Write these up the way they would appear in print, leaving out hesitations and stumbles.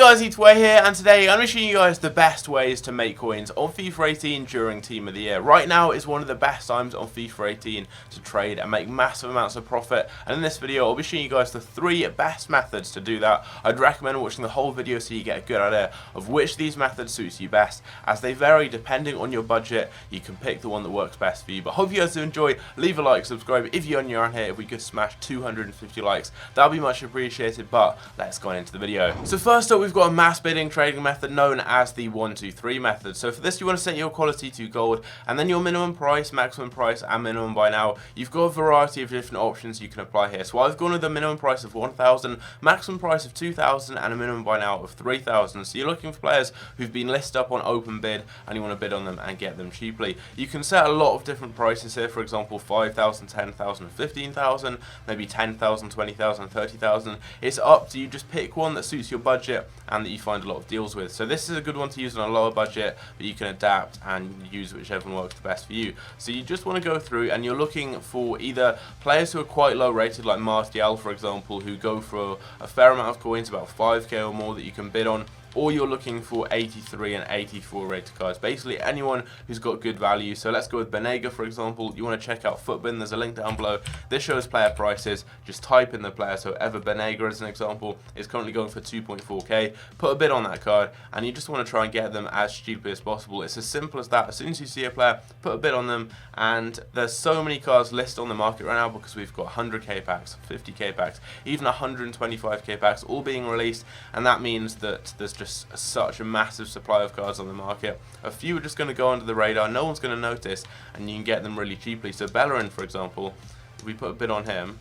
guys, it's Way here, and today I'm showing you guys the best ways to make coins on FIFA 18 during Team of the Year. Right now is one of the best times on FIFA 18 to trade and make massive amounts of profit, and in this video I'll be showing you guys the 3 best methods to do that. I'd recommend watching the whole video so you get a good idea of which of these methods suits you best, as they vary depending on your budget. You can pick the one that works best for you, but hope you guys do enjoy. Leave a like, subscribe if you're new around here. If we could smash 250 likes, that would be much appreciated, but let's go into the video. So first up, we've got a mass bidding trading method known as the 1, 2, 3 method. So for this, you want to set your quality to gold, and then your minimum price, maximum price, and minimum buy now. You've got a variety of different options you can apply here. So I've gone with a minimum price of 1,000, maximum price of 2,000, and a minimum buy now of 3,000. So you're looking for players who've been listed up on open bid, and you want to bid on them and get them cheaply. You can set a lot of different prices here. For example, 5,000, 10,000, 15,000, maybe 10,000, 20,000, 30,000. It's up to you. Just pick one that suits your budget and that you find a lot of deals with. So this is a good one to use on a lower budget, but you can adapt and use whichever one works the best for you. So you just want to go through and you're looking for either players who are quite low rated, like Martial for example, who go for a fair amount of coins, about 5k or more, that you can bid on, or you're looking for 83 and 84 rated cards, basically anyone who's got good value. So let's go with Banega for example. You want to check out Footbin, there's a link down below. This shows player prices, just type in the player. So Ever Banega as an example is currently going for 2.4k. Put a bid on that card and you just want to try and get them as cheaply as possible. It's as simple as that. As soon as you see a player, put a bid on them, and there's so many cards listed on the market right now because we've got 100k packs, 50k packs, even 125k packs all being released, and that means that there's just such a massive supply of cards on the market. A few are just going to go under the radar, no one's going to notice, and you can get them really cheaply. So Bellerin for example, if we put a bid on him,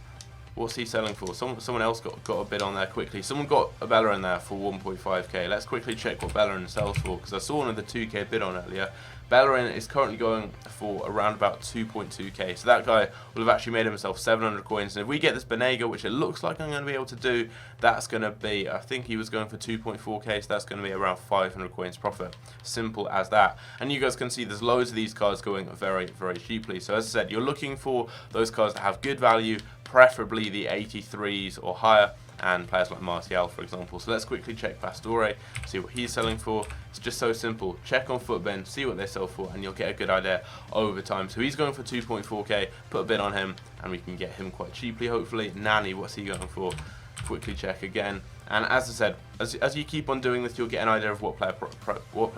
what's he selling for? Someone else got a bid on there quickly. Someone got a Bellerin there for 1.5k. Let's quickly check what Bellerin sells for, because I saw one of the 2k bid on earlier. Bellerin is currently going for around about 2.2k. So that guy will have actually made himself 700 coins. And if we get this Banega, which it looks like I'm going to be able to do, that's going to be, I think he was going for 2.4k, so that's going to be around 500 coins profit. Simple as that. And you guys can see there's loads of these cards going very, very cheaply. So as I said, you're looking for those cards that have good value, preferably the 83s or higher, and players like Martial for example. So let's quickly check Pastore, see what he's selling for. It's just so simple. Check on Footbin, see what they sell for, and you'll get a good idea over time. So he's going for 2.4k, put a bid on him and we can get him quite cheaply hopefully. Nani, what's he going for? Quickly check again. And as I said, as you keep on doing this, you'll get an idea of what player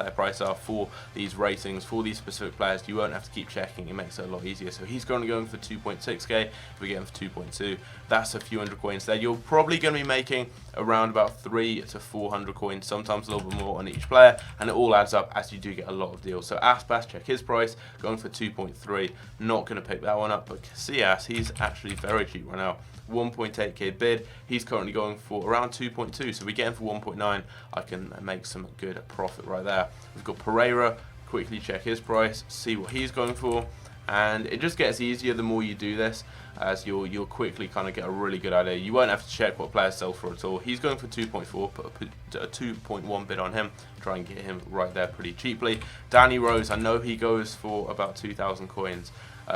price are for these ratings, for these specific players. You won't have to keep checking. It makes it a lot easier. So he's currently going for 2.6k. If we get him for 2.2, that's a few hundred coins there. You're probably going to be making around about 300 to 400 coins, sometimes a little bit more on each player, and it all adds up as you do get a lot of deals. So Aspas, check his price, going for 2.3. Not going to pick that one up, but Casillas, he's actually very cheap right now. 1.8k bid. He's currently going for around 2.2, so we get him for 1.9. I can make some good profit right there. We've got Pereira. Quickly check his price, see what he's going for, and it just gets easier the more you do this, as you'll quickly kind of get a really good idea. You won't have to check what players sell for at all. He's going for 2.4, put a 2.1 bid on him, try and get him right there pretty cheaply. Danny Rose, I know he goes for about 2,000 coins.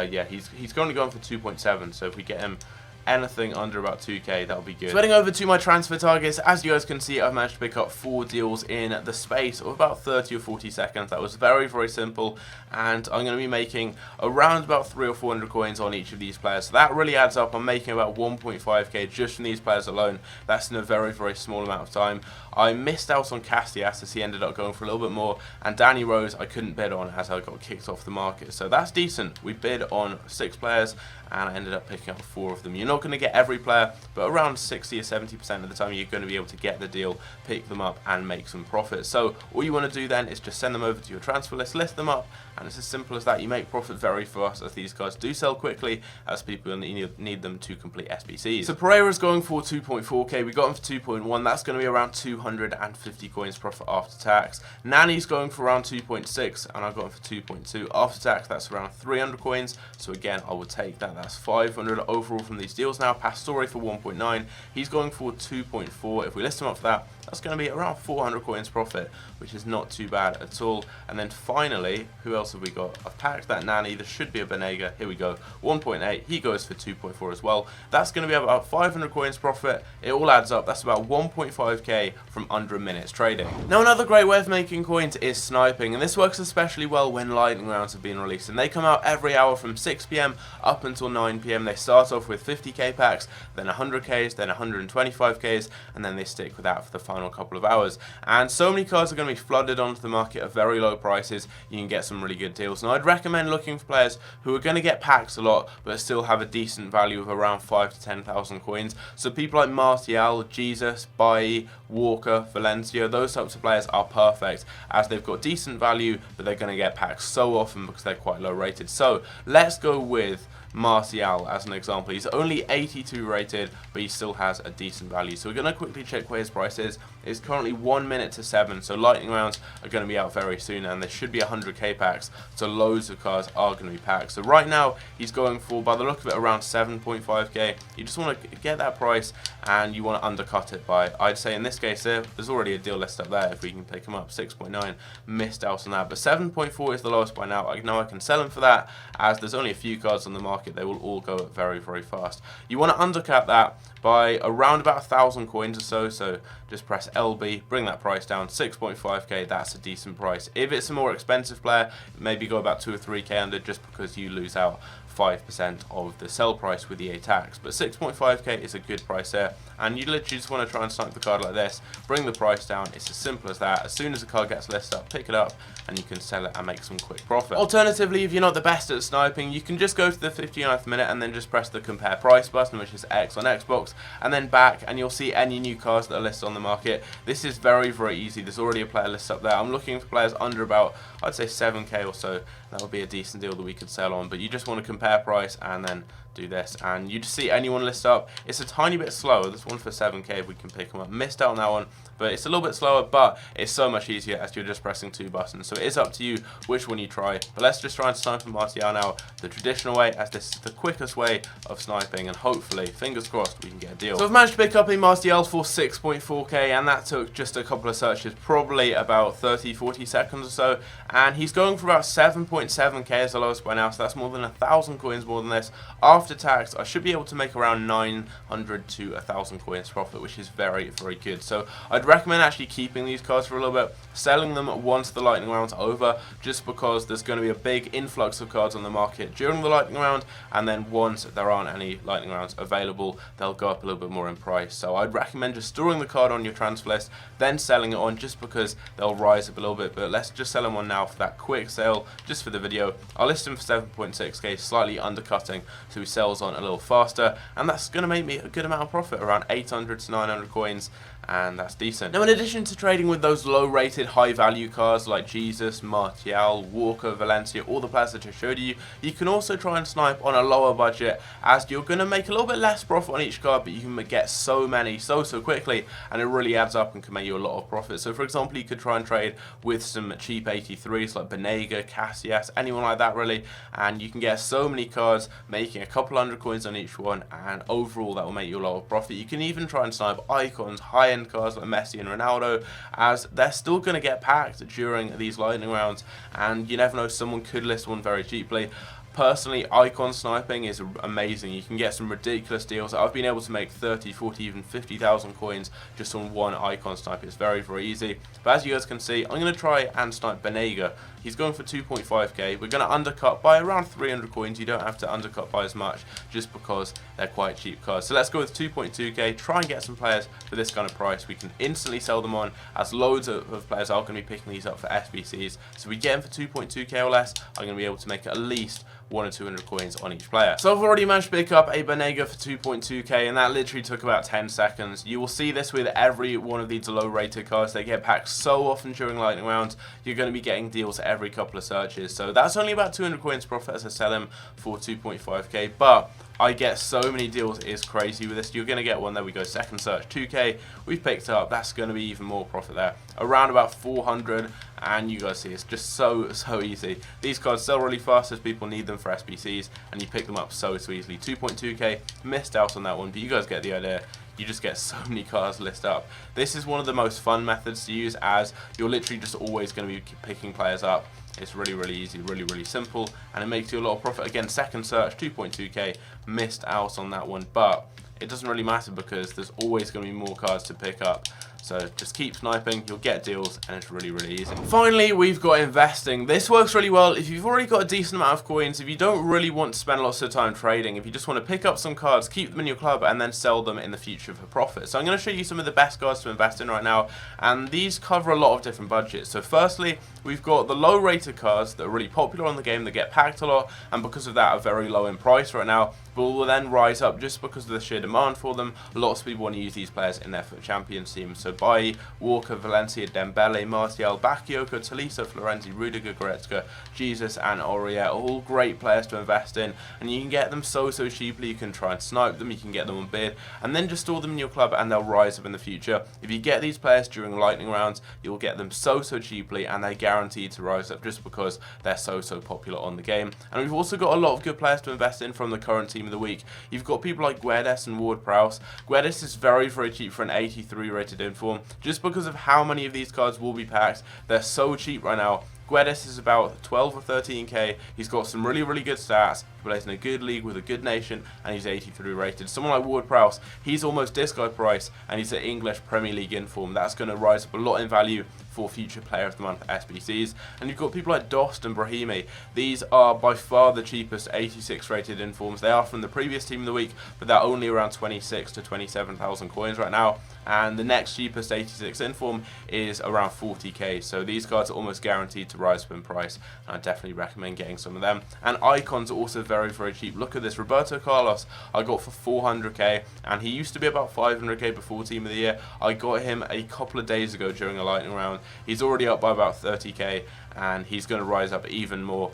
Yeah, he's currently going for 2.7, so if we get him anything under about 2k, that'll be good. So heading over to my transfer targets, as you guys can see, I've managed to pick up 4 deals in the space of about 30 or 40 seconds. That was very, very simple, and I'm going to be making around about 300 or 400 coins on each of these players. So that really adds up. I'm making about 1.5k just from these players alone. That's in a very, very small amount of time. I missed out on Casillas as he ended up going for a little bit more, and Danny Rose I couldn't bid on as I got kicked off the market. So that's decent. We bid on 6 players and I ended up picking up 4 of them. You're not going to get every player, but around 60 or 70% of the time you're going to be able to get the deal, pick them up and make some profit. So all you want to do then is just send them over to your transfer list, list them up, and it's as simple as that. You make profit very fast, as these cards do sell quickly, as people need them to complete SBCs. So Pereira's going for 2.4k. We got him for 2.1. That's going to be around 250 coins profit after tax. Nani's going for around 2.6, and I got him for 2.2 after tax. That's around 300 coins. So again, I would take that. That's 500 overall from these deals now. Pastore for 1.9. He's going for 2.4. If we list him up for that, that's going to be around 400 coins profit, which is not too bad at all. And then finally, who else have we got? I've packed that Nani. There should be a Benega. Here we go. 1.8. He goes for 2.4 as well. That's going to be about 500 coins profit. It all adds up. That's about 1.5k from under a minute's trading. Now, another great way of making coins is sniping, and this works especially well when lightning rounds have been released, and they come out every hour from 6 PM up until 9 PM. They start off with 50k packs, then 100ks, then 125ks, and then they stick with that for the final couple of hours. And so many cards are going to be flooded onto the market at very low prices. You can get some really good deals. Now, I'd recommend looking for players who are going to get packs a lot, but still have a decent value of around 5 to 10,000 coins. So people like Martial, Jesus, Bailly, Walker, Valencia, those types of players are perfect, as they've got decent value, but they're going to get packs so often because they're quite low rated. So let's go with Martial as an example. He's only 82 rated, but he still has a decent value. So we're going to quickly check where his price is. It's currently 1 minute to 7, so lightning rounds are going to be out very soon, and there should be 100k packs, so loads of cards are going to be packed. So right now he's going for, by the look of it, around 7.5k. You just want to get that price, and you want to undercut it by, I'd say in this case there's already a deal list up there if we can pick him up. 6.9, missed out on that, but 7.4 is the lowest by now. I know I can sell him for that, as there's only a few cards on the market. They will all go very, very fast. You want to undercut that by around about 1,000 coins or so. So just press LB, bring that price down. 6.5k, that's a decent price. If it's a more expensive player, maybe go about 2 or 3k under, just because you lose out 5% of the sell price with EA tax. But 6.5k is a good price there, and you literally just want to try and snipe the card like this, bring the price down. It's as simple as that. As soon as the card gets listed up, pick it up and you can sell it and make some quick profit. Alternatively, if you're not the best at sniping, you can just go to the 59th minute and then just press the compare price button, which is X on Xbox, and then back, and you'll see any new cards that are listed on the market. This is very, very easy. There's already a player list up there. I'm looking for players under about, I'd say 7k or so. That would be a decent deal that we could sell on, but you just want to compare price and then do this, and you just see anyone list up. It's a tiny bit slower. This one for 7k, if we can pick them up. Missed out on that one, but it's a little bit slower, but it's so much easier as you're just pressing 2 buttons. So it is up to you which one you try, but let's just try and snipe Martial now the traditional way, as this is the quickest way of sniping, and hopefully, fingers crossed, we can get a deal. So I've managed to pick up a Martial for 6.4k, and that took just a couple of searches, probably about 30-40 seconds or so, and he's going for about 7.7k as the lowest by now, so that's more than 1,000 coins more than this. After tax, I should be able to make around 900 to 1,000 coins profit, which is very, very good. So I'd recommend actually keeping these cards for a little bit, selling them once the lightning round's over, just because there's going to be a big influx of cards on the market during the lightning round, and then once there aren't any lightning rounds available, they'll go up a little bit more in price. So I'd recommend just storing the card on your transfer list, then selling it on, just because they'll rise up a little bit. But let's just sell them on now for that quick sale, just for the video. I'll list them for 7.6k, slightly undercutting, so he sells on a little faster, and that's going to make me a good amount of profit, around 800 to 900 coins, and that's decent. Now, in addition to trading with those low rated high value cards like Jesus, Martial, Walker, Valencia, all the players that I showed you, you can also try and snipe on a lower budget, as you're going to make a little bit less profit on each card, but you can get so many so quickly, and it really adds up and can make you a lot of profit. So for example, you could try and trade with some cheap 83s like Benega, Casillas, anyone like that really, and you can get so many cards, making a couple hundred coins on each one, and overall that will make you a lot of profit. You can even try and snipe icons, high-end cards like Messi and Ronaldo, as they're still going to get packed during these lightning rounds, and you never know, someone could list one very cheaply. Personally, icon sniping is amazing. You can get some ridiculous deals. I've been able to make 30, 40, even 50,000 coins just on one icon snipe. It's very, very easy. But as you guys can see, I'm going to try and snipe Benega. He's going for 2.5k. We're going to undercut by around 300 coins. You don't have to undercut by as much, just because they're quite cheap cards. So let's go with 2.2k. Try and get some players for this kind of price. We can instantly sell them on, as loads of players are going to be picking these up for SBCs. So we get them for 2.2k or less, I'm going to be able to make at least 100 or 200 coins on each player. So I've already managed to pick up a Benega for 2.2k, and that literally took about 10 seconds. You will see this with every one of these low rated cards. They get packed so often during lightning rounds. You're going to be getting deals every couple of searches. So that's only about 200 coins profit as I sell him for 2.5k, but I get so many deals, it is crazy with this. You're going to get one. There we go, second search, 2k. We've picked up. That's going to be even more profit there. Around about 400, and you guys see it's just so easy. These cards sell really fast as people need them for SBCs, and you pick them up so easily. 2.2k, missed out on that one, but you guys get the idea. You just get so many cards listed up. This is one of the most fun methods to use, as you're literally just always going to be picking players up. It's really easy, really simple, and it makes you a lot of profit. Again, second search, 2.2k, missed out on that one, but it doesn't really matter because there's always going to be more cards to pick up. So just keep sniping, you'll get deals, and it's really easy. Finally, we've got investing. This works really well if you've already got a decent amount of coins, if you don't really want to spend lots of time trading, if you just want to pick up some cards, keep them in your club, and then sell them in the future for profit. So I'm going to show you some of the best cards to invest in right now, and these cover a lot of different budgets. So firstly, we've got the low rated cards that are really popular on the game, that get packed a lot, and because of that are very low in price right now, but will then rise up just because of the sheer demand for them. Lots of people want to use these players in their Champions teams. So Bailly, Walker, Valencia, Dembele, Martial, Bakayoko, Tolisso, Florenzi, Rudiger, Goretzka, Jesus, and Aurier. All great players to invest in, and you can get them so cheaply. You can try and snipe them, you can get them on bid, and then just store them in your club, and they'll rise up in the future. If you get these players during lightning rounds, you'll get them so cheaply, and they're guaranteed to rise up just because they're so popular on the game. And we've also got a lot of good players to invest in from the current team of the week. You've got people like Guedes and Ward-Prowse. Guedes is very cheap for an 83 rated inform, just because of how many of these cards will be packed. They're so cheap right now. Guedes is about 12 or 13k. He's got some really good stats. He plays in a good league with a good nation, and he's 83 rated. Someone like Ward-Prowse, he's almost disco price, and he's an English Premier League inform. That's going to rise up a lot in value for future Player of the Month SBCs. And you've got people like Dost and Brahimi. These are by far the cheapest 86 rated informs. They are from the previous team of the week, but they're only around 26 to 27,000 coins right now. And the next cheapest 86 inform is around 40k. So these cards are almost guaranteed to rise up in price, and I definitely recommend getting some of them. And icons are also very cheap. Look at this, Roberto Carlos I got for 400k, and he used to be about 500k before team of the year. I got him a couple of days ago during a lightning round. He's already up by about 30k, and he's going to rise up even more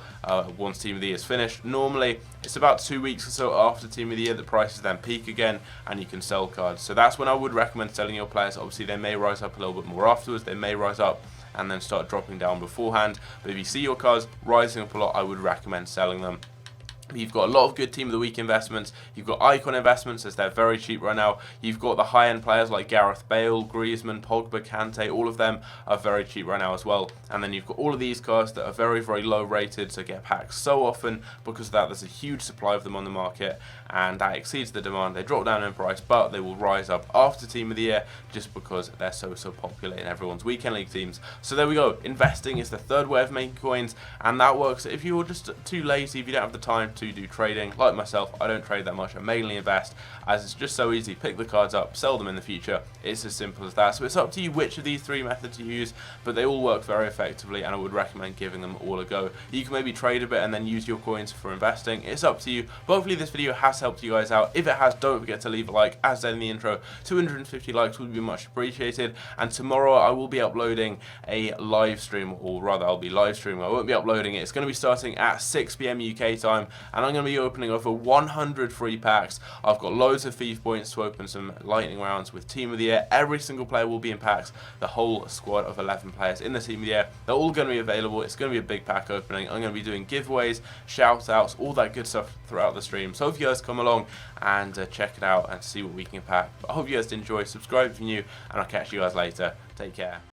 once team of the year is finished. Normally it's about 2 weeks or so after team of the year that prices then peak again, and you can sell cards. So that's when I would recommend selling your players. Obviously they may rise up a little bit more afterwards, they may rise up and then start dropping down beforehand, but if you see your cards rising up a lot, I would recommend selling them. You've got a lot of good team of the week investments. You've got icon investments, as they're very cheap right now. You've got the high-end players like Gareth Bale, Griezmann, Pogba, Kante. All of them are very cheap right now as well. And then you've got all of these cards that are very low rated, so get packed so often. Because of that, there's a huge supply of them on the market, and that exceeds the demand. They drop down in price, but they will rise up after team of the year just because they're so popular in everyone's weekend league teams. So there we go. Investing is the third way of making coins, and that works if you're just too lazy, if you don't have the time to do trading. Like myself, I don't trade that much. I mainly invest, as it's just so easy. Pick the cards up, sell them in the future. It's as simple as that. So it's up to you which of these three methods you use, but they all work very effectively, and I would recommend giving them all a go. You can maybe trade a bit and then use your coins for investing. It's up to you. But hopefully this video has helped you guys out. If it has, don't forget to leave a like. As said in the intro, 250 likes would be much appreciated. And tomorrow I will be uploading a live stream, or rather I'll be live streaming. I won't be uploading it. It's going to be starting at 6 PM UK time, and I'm going to be opening over 100 free packs. I've got loads of FIFA points to open some lightning rounds with team of the year. Every single player will be in packs. The whole squad of 11 players in the team of the year. They're all going to be available. It's going to be a big pack opening. I'm going to be doing giveaways, shout outs, all that good stuff throughout the stream. So if you guys come along and check it out and see what we can pack. But I hope you guys enjoy. Subscribe if you're new, and I'll catch you guys later. Take care.